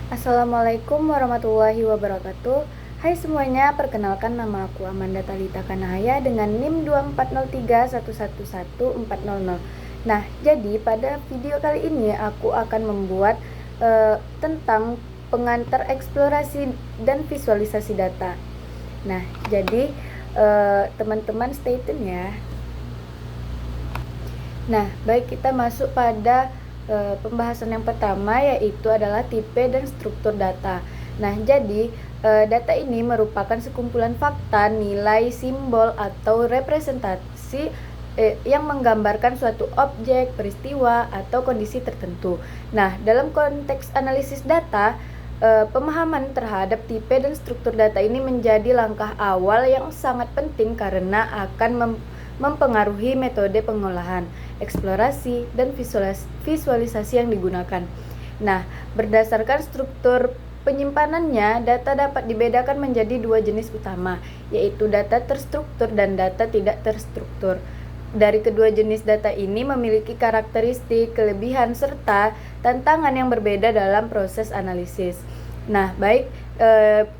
Assalamualaikum warahmatullahi wabarakatuh. Hai semuanya, perkenalkan nama aku Amanda Talita Kanahaya dengan NIM 2403111400. Nah, jadi pada video kali ini aku akan membuat tentang pengantar eksplorasi dan visualisasi data. Nah, jadi teman-teman stay tune ya. Nah, baik, kita masuk pada pembahasan yang pertama, yaitu adalah tipe dan struktur data. Nah, jadi data ini merupakan sekumpulan fakta, nilai, simbol, atau representasi yang menggambarkan suatu objek, peristiwa, atau kondisi tertentu. Nah, dalam konteks analisis data, pemahaman terhadap tipe dan struktur data ini menjadi langkah awal yang sangat penting karena akan mempengaruhi metode pengolahan, eksplorasi, dan visualisasi yang digunakan. Nah, berdasarkan struktur penyimpanannya, data dapat dibedakan menjadi dua jenis utama, yaitu data terstruktur dan data tidak terstruktur. Dari kedua jenis data ini memiliki karakteristik, kelebihan, serta tantangan yang berbeda dalam proses analisis. Nah, baik,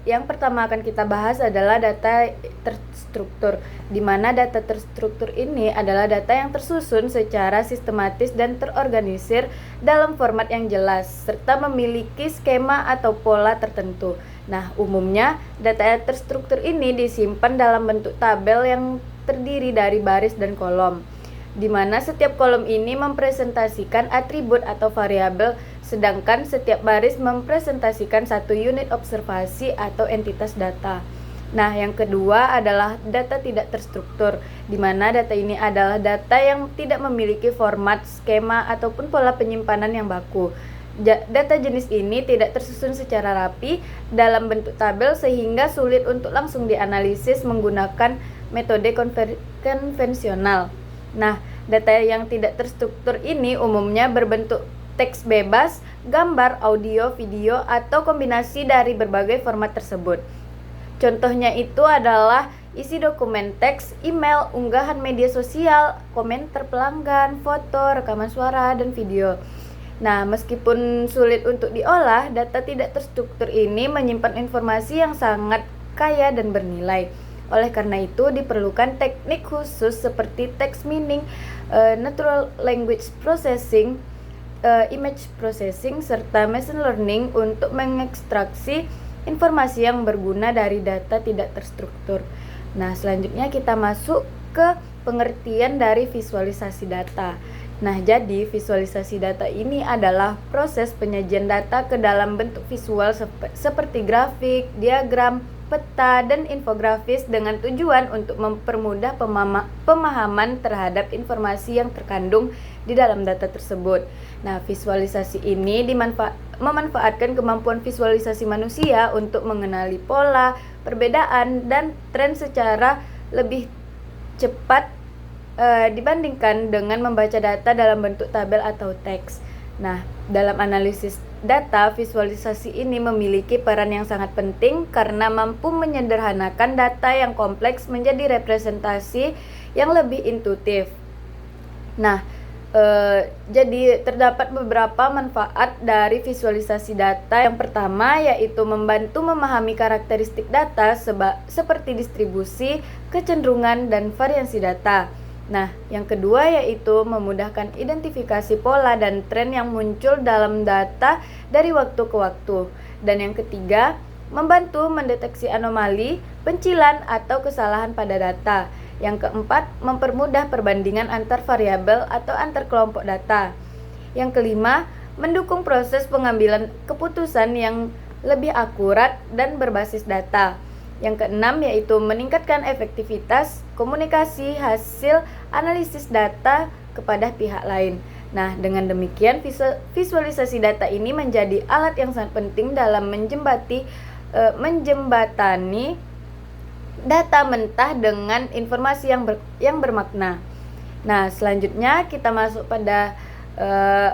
yang pertama akan kita bahas adalah data terstruktur, di mana data terstruktur ini adalah data yang tersusun secara sistematis dan terorganisir dalam format yang jelas, serta memiliki skema atau pola tertentu. Nah, umumnya data terstruktur ini disimpan dalam bentuk tabel yang terdiri dari baris dan kolom, di mana setiap kolom ini mempresentasikan atribut atau variabel, sedangkan setiap baris mempresentasikan satu unit observasi atau entitas data. Nah, yang kedua adalah data tidak terstruktur, di mana data ini adalah data yang tidak memiliki format, skema, ataupun pola penyimpanan yang baku. Data jenis ini tidak tersusun secara rapi dalam bentuk tabel sehingga sulit untuk langsung dianalisis menggunakan metode konvensional. Nah, data yang tidak terstruktur ini umumnya berbentuk teks bebas, gambar, audio, video, atau kombinasi dari berbagai format tersebut. Contohnya itu adalah isi dokumen teks, email, unggahan media sosial, komentar pelanggan, foto, rekaman suara, dan video. Nah, meskipun sulit untuk diolah, data tidak terstruktur ini menyimpan informasi yang sangat kaya dan bernilai. Oleh karena itu, diperlukan teknik khusus seperti text mining, natural language processing, image processing, serta machine learning untuk mengekstraksi informasi yang berguna dari data tidak terstruktur. Nah, selanjutnya kita masuk ke pengertian dari visualisasi data. Nah, jadi visualisasi data ini adalah proses penyajian data ke dalam bentuk visual seperti grafik, diagram, peta, dan infografis dengan tujuan untuk mempermudah pemahaman terhadap informasi yang terkandung di dalam data tersebut. Nah, visualisasi ini memanfaatkan kemampuan visualisasi manusia untuk mengenali pola, perbedaan, dan tren secara lebih cepat dibandingkan dengan membaca data dalam bentuk tabel atau teks. Nah, dalam analisis data, visualisasi ini memiliki peran yang sangat penting karena mampu menyederhanakan data yang kompleks menjadi representasi yang lebih intuitif. Nah, jadi terdapat beberapa manfaat dari visualisasi data. Yang pertama yaitu membantu memahami karakteristik data seperti distribusi, kecenderungan, dan variasi data. Nah, yang kedua yaitu memudahkan identifikasi pola dan tren yang muncul dalam data dari waktu ke waktu. Dan yang ketiga, membantu mendeteksi anomali, pencilan, atau kesalahan pada data. Yang keempat, mempermudah perbandingan antar variabel atau antar kelompok data. Yang kelima, mendukung proses pengambilan keputusan yang lebih akurat dan berbasis data. Yang keenam yaitu meningkatkan efektivitas komunikasi hasil analisis data kepada pihak lain. Nah, dengan demikian visualisasi data ini menjadi alat yang sangat penting dalam menjembatani data mentah dengan informasi yang bermakna. Nah, selanjutnya kita masuk pada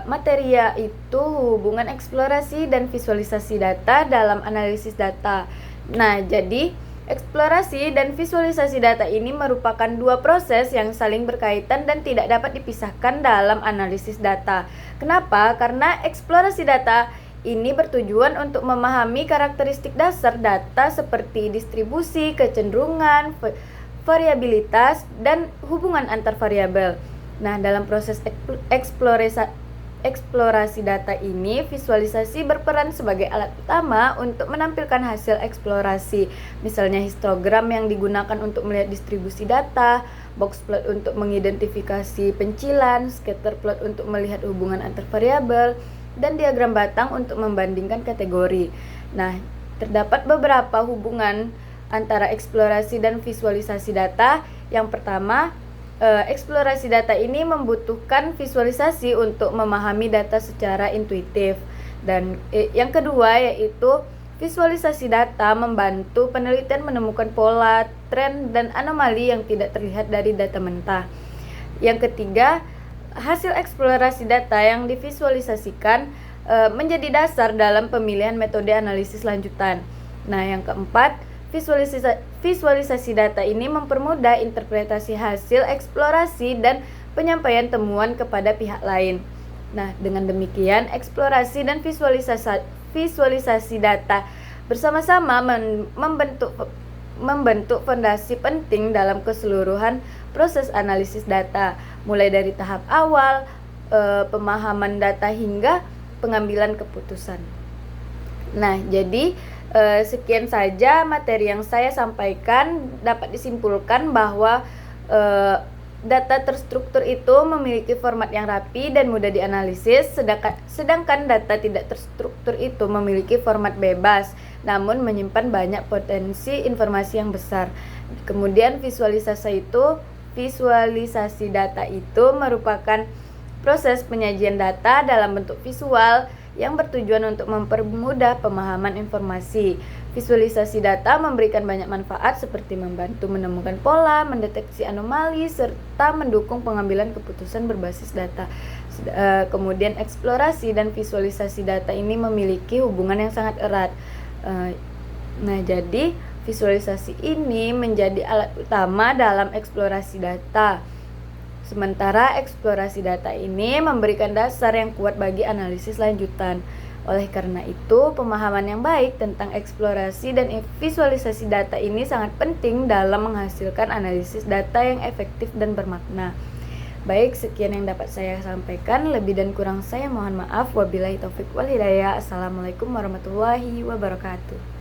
materi yaitu hubungan eksplorasi dan visualisasi data dalam analisis data. Nah, jadi eksplorasi dan visualisasi data ini merupakan dua proses yang saling berkaitan dan tidak dapat dipisahkan dalam analisis data. Kenapa? Karena eksplorasi data Ini bertujuan untuk memahami karakteristik dasar data seperti distribusi, kecenderungan, variabilitas, dan hubungan antar variabel. Nah, dalam proses eksplorasi data ini, visualisasi berperan sebagai alat utama untuk menampilkan hasil eksplorasi. Misalnya histogram yang digunakan untuk melihat distribusi data, box plot untuk mengidentifikasi pencilan, scatter plot untuk melihat hubungan antar variabel, dan diagram batang untuk membandingkan kategori. Nah, terdapat beberapa hubungan antara eksplorasi dan visualisasi data. Yang pertama, eksplorasi data ini membutuhkan visualisasi untuk memahami data secara intuitif. Dan yang kedua yaitu visualisasi data membantu penelitian menemukan pola, tren, dan anomali yang tidak terlihat dari data mentah. Yang ketiga, hasil eksplorasi data yang divisualisasikan menjadi dasar dalam pemilihan metode analisis lanjutan. Nah, yang keempat, visualisasi data ini mempermudah interpretasi hasil eksplorasi dan penyampaian temuan kepada pihak lain. Nah, dengan demikian eksplorasi dan visualisasi data bersama-sama membentuk fondasi penting dalam keseluruhan proses analisis data, mulai dari tahap awal, pemahaman data hingga pengambilan keputusan. Nah, jadi sekian saja materi yang saya sampaikan. Dapat disimpulkan bahwa data terstruktur itu memiliki format yang rapi dan mudah dianalisis, sedangkan data tidak terstruktur itu memiliki format bebas, namun menyimpan banyak potensi informasi yang besar. Kemudian visualisasi data itu merupakan proses penyajian data dalam bentuk visual yang bertujuan untuk mempermudah pemahaman informasi. Visualisasi data memberikan banyak manfaat seperti membantu menemukan pola, mendeteksi anomali, serta mendukung pengambilan keputusan berbasis data. Kemudian eksplorasi dan visualisasi data ini memiliki hubungan yang sangat erat. Nah, jadi visualisasi ini menjadi alat utama dalam eksplorasi data. Sementara eksplorasi data ini memberikan dasar yang kuat bagi analisis lanjutan. Oleh karena itu, pemahaman yang baik tentang eksplorasi dan visualisasi data ini sangat penting dalam menghasilkan analisis data yang efektif dan bermakna. Baik, sekian yang dapat saya sampaikan. Lebih dan kurang saya mohon maaf. Wabillahi taufik wal hidayah. Assalamualaikum warahmatullahi wabarakatuh.